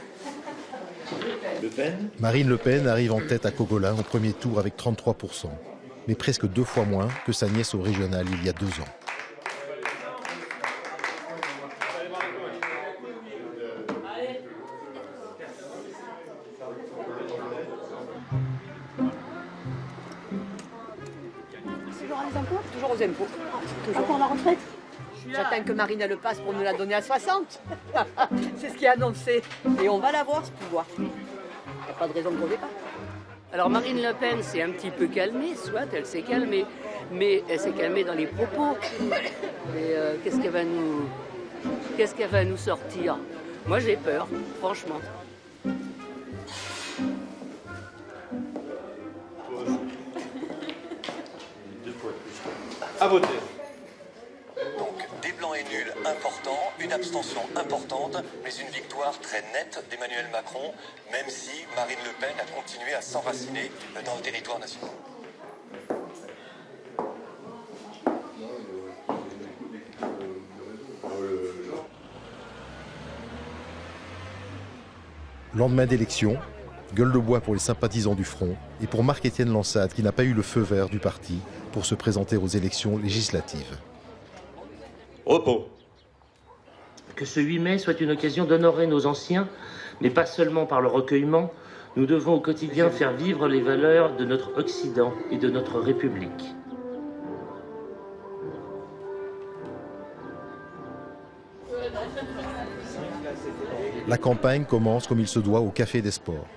Le Pen. Marine Le Pen arrive en tête à Cogolin au premier tour avec 33%, mais presque 2 fois moins que sa nièce au régional il y a 2 ans. Toujours aux impôts. Toujours. Pour la retraite. J'attends que Marine le passe pour nous la donner à 60. C'est ce qui est annoncé. Et on va l'avoir, ce pouvoir. Il n'y a pas de raison qu'on l'ait pas. Alors Marine Le Pen s'est un petit peu calmée, soit elle s'est calmée, mais elle s'est calmée dans les propos. Et qu'est-ce qu'elle va nous sortir? Moi j'ai peur, franchement. À voter. Donc, des blancs et nuls importants, une abstention importante, mais une victoire très nette d'Emmanuel Macron, même si Marine Le Pen a continué à s'enraciner dans le territoire national. Lendemain d'élection, gueule de bois pour les sympathisants du Front et pour Marc-Étienne Lansade qui n'a pas eu le feu vert du parti pour se présenter aux élections législatives. Repos. Que ce 8 mai soit une occasion d'honorer nos anciens, mais pas seulement par le recueillement. Nous devons au quotidien faire vivre les valeurs de notre Occident et de notre République. La campagne commence comme il se doit au Café des Sports.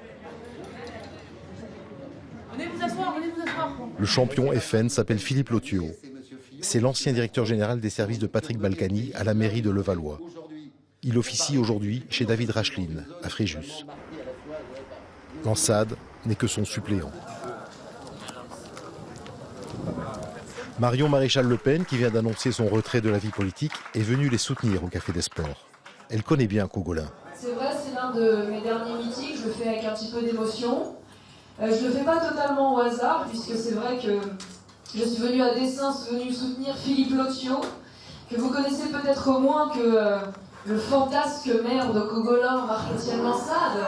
Venez vous asseoir, venez vous asseoir. Le champion FN s'appelle Philippe Lotiot. C'est l'ancien directeur général des services de Patrick Balkany à la mairie de Levallois. Il officie aujourd'hui chez David Racheline, à Fréjus. Lansade n'est que son suppléant. Marion Maréchal Le Pen, qui vient d'annoncer son retrait de la vie politique, est venue les soutenir au Café des Sports. Elle connaît bien Cogolin. C'est vrai, c'est l'un de mes derniers meetings, je le fais avec un petit peu d'émotion. Je ne le fais pas totalement au hasard, puisque c'est vrai que je suis venue à dessein, venue soutenir Philippe Lotiot, que vous connaissez peut-être moins que le fantasque maire de Cogolin, Marc-Étienne Lansade.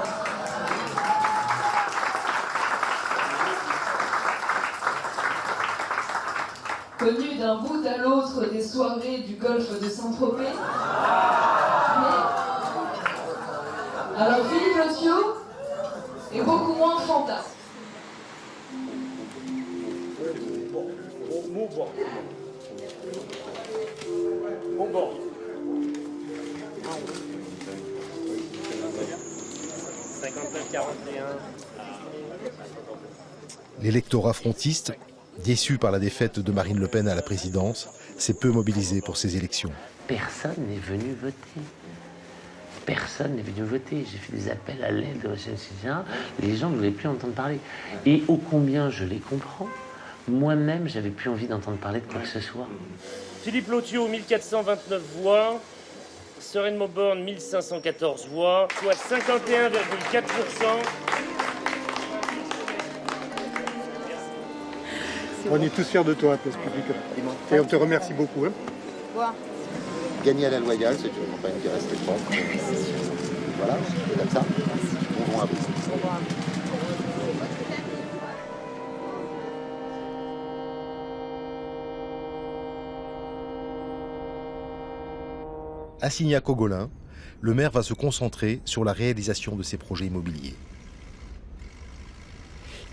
Connu d'un bout à l'autre des soirées du golfe de Saint-Tropez. Alors Philippe Lotiot est beaucoup moins fantasque. Bon bord. L'électorat frontiste, déçu par la défaite de Marine Le Pen à la présidence, s'est peu mobilisé pour ces élections. Personne n'est venu voter. Personne n'est venu voter. J'ai fait des appels à l'aide, etc. Les gens ne voulaient plus entendre parler. Et ô combien je les comprends, moi-même, j'avais plus envie d'entendre parler de quoi que ce soit. Philippe Lotiot, 1429 voix. Serine Mauborgne, 1514 voix, soit 51,4%. On est tous fiers de toi, Place Publique. Et on te remercie beaucoup. Hein. Gagner à la loyale, c'est une campagne qui est restée forte. Voilà, c'est comme ça. Bon vent à vous. Assigné à Cogolin, le maire va se concentrer sur la réalisation de ses projets immobiliers.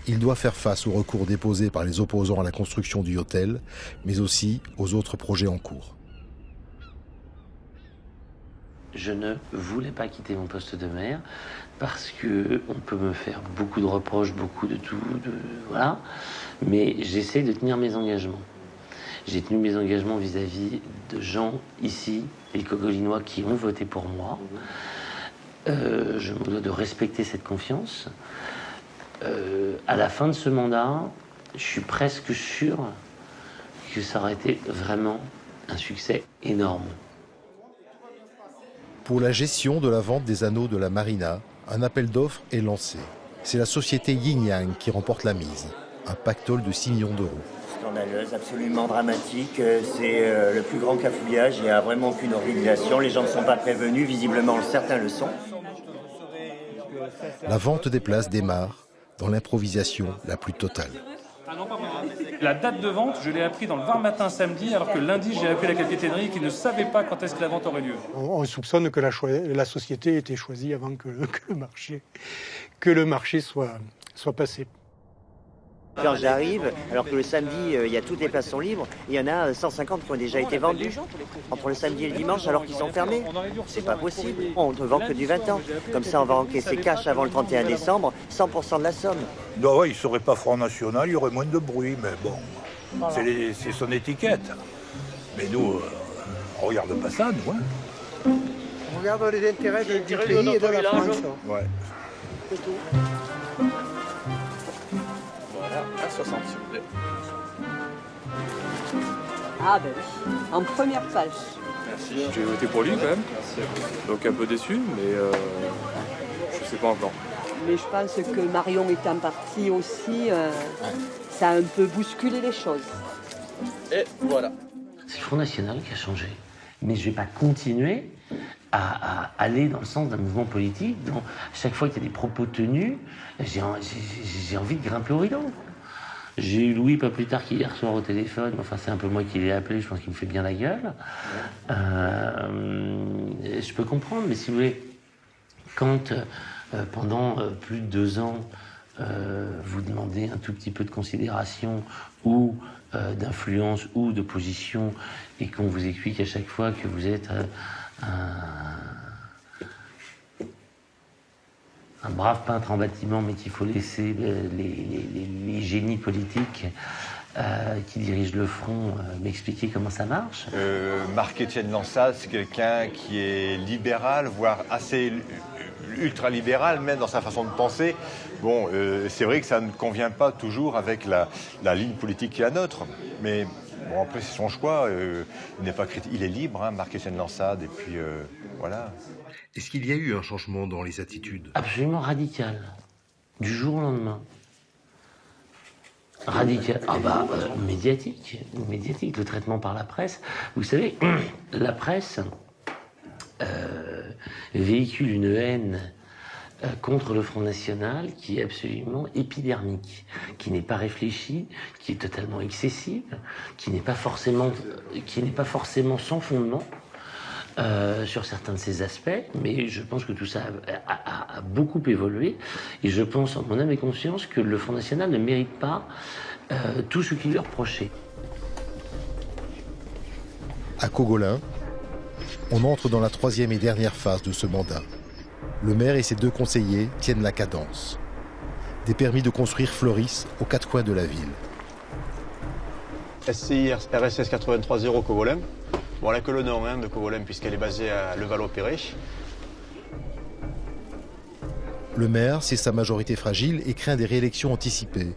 Il doit faire face aux recours déposés par les opposants à la construction du hôtel, mais aussi aux autres projets en cours. Je ne voulais pas quitter mon poste de maire parce que on peut me faire beaucoup de reproches, beaucoup de tout, voilà. Mais j'essaie de tenir mes engagements. J'ai tenu mes engagements vis-à-vis de gens ici, les Cogolinois qui ont voté pour moi. Je me dois de respecter cette confiance. À la fin de ce mandat, je suis presque sûr que ça aurait été vraiment un succès énorme. Pour la gestion de la vente des anneaux de la marina, un appel d'offres est lancé. C'est la société Yin Yang qui remporte la mise. Un pactole de 6 millions d'euros. Scandaleuse, absolument dramatique. C'est le plus grand cafouillage. Il n'y a vraiment aucune organisation. Les gens ne sont pas prévenus. Visiblement, certains le sont. La vente des places démarre dans l'improvisation la plus totale. La date de vente, je l'ai appris dans le Var matin samedi, alors que lundi, j'ai appelé la capitainerie qui ne savait pas quand est-ce que la vente aurait lieu. On soupçonne que la société ait été choisie avant que le marché soit passé. Quand j'arrive, alors que le samedi, il y a toutes les places sont libres, il y en a 150 qui ont déjà été vendues entre le samedi et le dimanche alors qu'ils sont fermés. C'est pas possible. On ne vend que du 20 ans. Comme ça, on va encaisser cash avant le 31 décembre, 100% de la somme. Non, ouais, il ne serait pas Front National, il y aurait moins de bruit, mais bon, c'est son étiquette. Mais nous, on regarde pas ça, nous. Hein. On regarde les intérêts du pays et de la France. Ouais. C'est tout. À 60, s'il vous plaît. Ah ben oui, en première page. Merci. J'ai voté pour lui quand même. Donc un peu déçu, mais je sais pas encore. Mais je pense que Marion étant parti aussi, ça a un peu bousculé les choses. Et voilà. C'est le Front National qui a changé. Mais je ne vais pas continuer à aller dans le sens d'un mouvement politique dont chaque fois qu'il y a des propos tenus, j'ai envie de grimper au rideau. J'ai eu Louis pas plus tard qu'hier soir au téléphone, enfin c'est un peu moi qui l'ai appelé, je pense qu'il me fait bien la gueule. Je peux comprendre, mais si vous voulez, quand pendant plus de 2 ans, vous demandez un tout petit peu de considération ou d'influence ou de position et qu'on vous explique à chaque fois que vous êtes un brave peintre en bâtiment, mais qu'il faut laisser les génies politiques qui dirigent le front m'expliquer comment ça marche. Marc-Étienne Lansade, c'est quelqu'un qui est libéral, voire assez ultra-libéral, même dans sa façon de penser. Bon, c'est vrai que ça ne convient pas toujours avec la ligne politique qui est la nôtre, mais bon, après c'est son choix, il n'est pas critique, il est libre, hein, Marc-Étienne Lansade, et puis voilà. Est-ce qu'il y a eu un changement dans les attitudes? Absolument radical, du jour au lendemain. Radical. Médiatique, le traitement par la presse. Vous savez, la presse véhicule une haine contre le Front National qui est absolument épidermique, qui n'est pas réfléchie, qui est totalement excessive, qui n'est pas forcément sans fondement sur certains de ces aspects, mais je pense que tout ça a beaucoup évolué, et je pense en mon âme et conscience que le Front National ne mérite pas tout ce qui lui est reproché. À Cogolin, on entre dans la troisième et dernière phase de ce mandat. Le maire et ses 2 conseillers tiennent la cadence. Des permis de construire fleurissent aux 4 coins de la ville. SCI RSS 83.0 Cogolin. Bon, elle n'a que le nom de Cogolin puisqu'elle est basée à Levallois-Perret. Le maire sait sa majorité fragile et craint des réélections anticipées,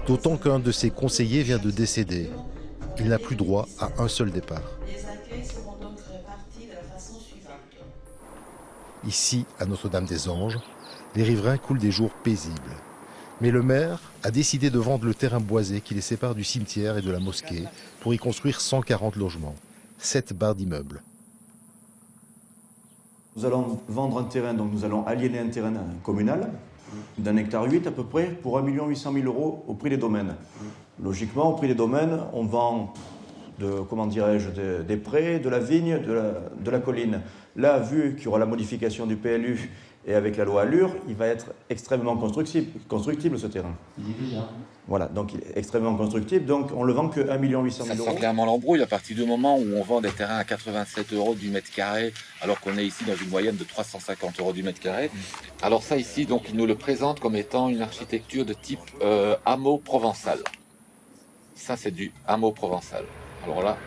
d'autant qu'un de ses conseillers vient de décéder. Il n'a plus droit à un seul départ. Les accueils seront donc répartis de la façon suivante. Ici, à Notre-Dame-des-Anges, les riverains coulent des jours paisibles. Mais le maire a décidé de vendre le terrain boisé qui les sépare du cimetière et de la mosquée pour y construire 140 logements, 7 barres d'immeubles. Nous allons vendre un terrain, donc nous allons aliéner un terrain communal d'1,8 hectare à peu près pour 1 800 000 € au prix des domaines. Logiquement, au prix des domaines, on vend des prés, de la vigne, de la colline. Là, vu qu'il y aura la modification du PLU et avec la loi Allure, il va être extrêmement constructible ce terrain. Il est déjà. Voilà, donc il est extrêmement constructible, donc on le vend que 1 800 000 €. Ça sent clairement l'embrouille à partir du moment où on vend des terrains à 87 € du mètre carré, alors qu'on est ici dans une moyenne de 350 € du mètre carré. Alors ça ici, donc, il nous le présente comme étant une architecture de type hameau provençal. Ça, c'est du hameau provençal. Alors là...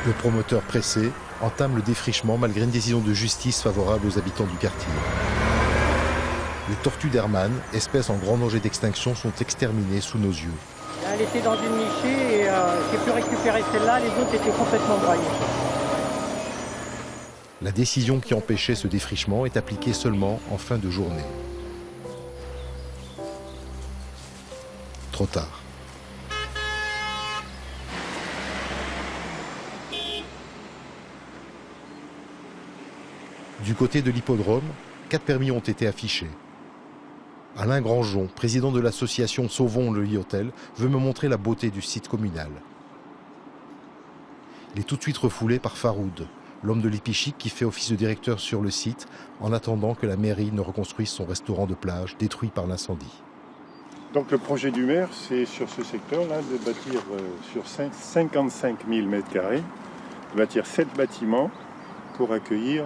Le promoteur pressé entame le défrichement malgré une décision de justice favorable aux habitants du quartier. Les tortues d'Hermann, espèces en grand danger d'extinction, sont exterminées sous nos yeux. Elle était dans une nichée et j'ai pu récupérer celle-là, les autres étaient complètement broyées. La décision qui empêchait ce défrichement est appliquée seulement en fin de journée. Trop tard. Du côté de l'hippodrome, 4 permis ont été affichés. Alain Grandjon, président de l'association Sauvons le Lyotel, veut me montrer la beauté du site communal. Il est tout de suite refoulé par Faroud, l'homme de l'Épichique qui fait office de directeur sur le site en attendant que la mairie ne reconstruise son restaurant de plage détruit par l'incendie. Donc le projet du maire, c'est sur ce secteur-là de bâtir sur 55 000 m², de bâtir 7 bâtiments pour accueillir,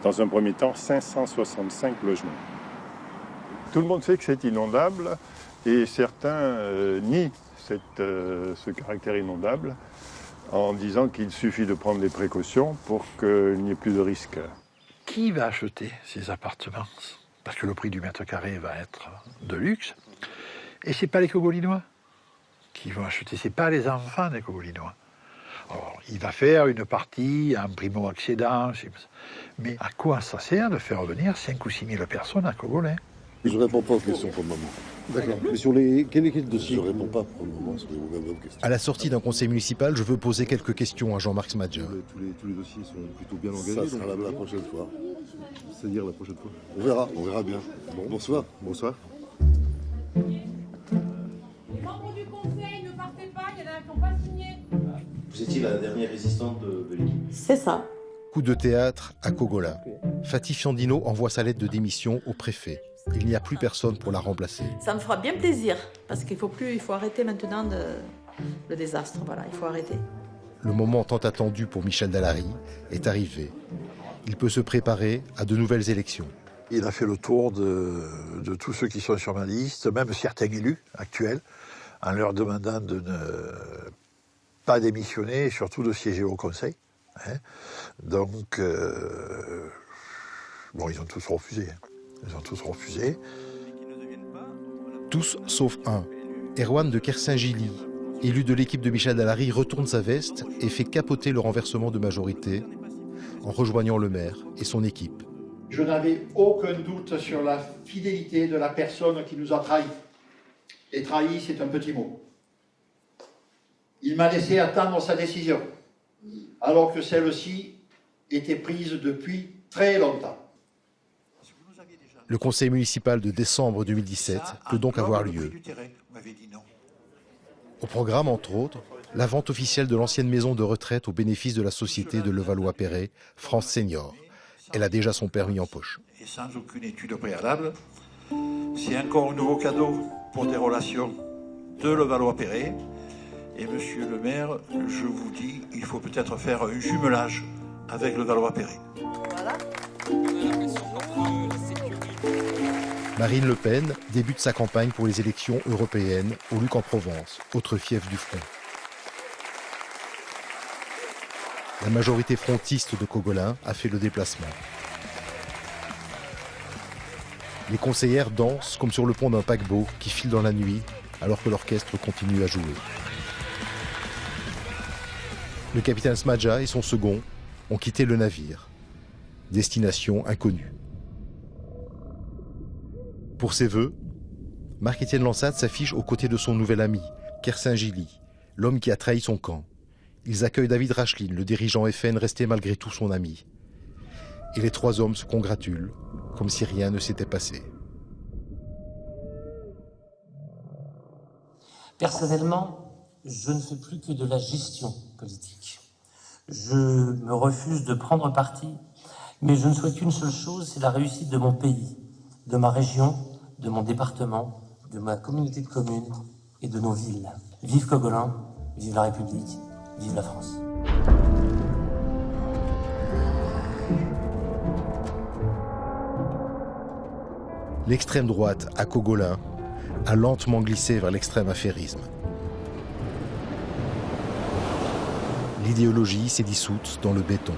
dans un premier temps, 565 logements. Tout le monde sait que c'est inondable et certains nient ce caractère inondable en disant qu'il suffit de prendre des précautions pour qu'il n'y ait plus de risques. Qui va acheter ces appartements? Parce que le prix du mètre carré va être de luxe. Et ce n'est pas les Cogolinois qui vont acheter, ce n'est pas les enfants des Cogolinois. Alors, il va faire une partie en primo-accédant, mais à quoi ça sert de faire venir 5 ou 6 000 personnes à Cogolin? Je ne réponds pas aux questions pour le moment. D'accord. Mais sur les... Quel est le dossier? Je ne réponds pas pour le moment sur les questions. À la sortie d'un conseil municipal, je veux poser quelques questions à Jean-Marc Smadja. Tous les dossiers sont plutôt bien engagés. Ça sera donc... la prochaine fois. C'est-à-dire la prochaine fois. On verra bien. Bon, bonsoir. Bonsoir. Les membres du conseil, ne partez pas, il y en a qui n'ont pas signé. Vous étiez la dernière résistante de l'équipe. C'est ça. Coup de théâtre à Cogolin. Fatih Fiandino envoie sa lettre de démission au préfet. Il n'y a plus personne pour la remplacer. Ça me fera bien plaisir, parce qu'il faut arrêter maintenant le désastre. Voilà, il faut arrêter. Le moment tant attendu pour Michel Dallary est arrivé. Il peut se préparer à de nouvelles élections. Il a fait le tour de tous ceux qui sont sur ma liste, même certains élus actuels, en leur demandant de ne pas démissionner et surtout de siéger au conseil. Donc, ils ont tous refusé. Ils ont tous refusé. Tous sauf un. Erwan de Kersaint-Gilly, élu de l'équipe de Michel Dallary, retourne sa veste et fait capoter le renversement de majorité en rejoignant le maire et son équipe. Je n'avais aucun doute sur la fidélité de la personne qui nous a trahis. Et trahi, c'est un petit mot. Il m'a laissé attendre sa décision, alors que celle-ci était prise depuis très longtemps. Le conseil municipal de décembre 2017 peut donc avoir lieu. Au programme, entre autres, la vente officielle de l'ancienne maison de retraite au bénéfice de la société de Levallois-Perret, France Senior. Elle a déjà son permis en poche. Et sans aucune étude préalable, c'est encore un nouveau cadeau pour des relations de Levallois-Perret. Et monsieur le maire, je vous dis, il faut peut-être faire un jumelage avec Levallois-Perret. Voilà. Marine Le Pen débute sa campagne pour les élections européennes au Luc-en-Provence, autre fief du front. La majorité frontiste de Cogolin a fait le déplacement. Les conseillères dansent comme sur le pont d'un paquebot qui file dans la nuit alors que l'orchestre continue à jouer. Le capitaine Smadja et son second ont quitté le navire. Destination inconnue. Pour ses vœux, Marc-Étienne Lansat s'affiche aux côtés de son nouvel ami, Kersin Gilly, l'homme qui a trahi son camp. Ils accueillent David Racheline, le dirigeant FN resté malgré tout son ami. Et les trois hommes se congratulent, comme si rien ne s'était passé. Personnellement, je ne fais plus que de la gestion politique. Je me refuse de prendre parti, mais je ne souhaite qu'une seule chose, c'est la réussite de mon pays, de ma région, de mon département, de ma communauté de communes et de nos villes. Vive Cogolin, vive la République, vive la France. L'extrême droite, à Cogolin, a lentement glissé vers l'extrême affairisme. L'idéologie s'est dissoute dans le béton.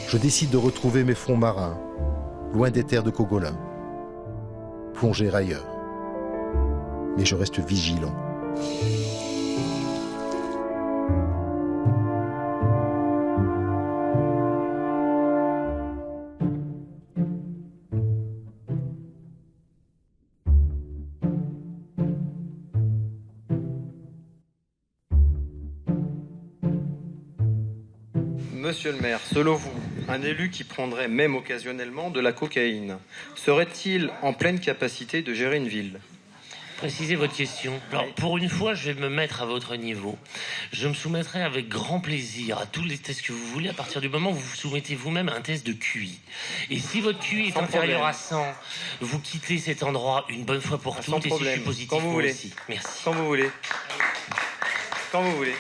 Je décide de retrouver mes fonds marins, loin des terres de Cogolin, plonger ailleurs. Mais je reste vigilant. Monsieur le maire, selon vous, un élu qui prendrait même occasionnellement de la cocaïne serait-il en pleine capacité de gérer une ville? Précisez votre question. Alors, pour une fois, je vais me mettre à votre niveau. Je me soumettrai avec grand plaisir à tous les tests que vous voulez à partir du moment où vous vous soumettez vous-même à un test de QI. Et si votre QI est inférieur à 100, vous quittez cet endroit une bonne fois pour toutes. Et si je suis positif, quand vous voulez. aussi. Merci. Quand vous voulez. Quand vous voulez.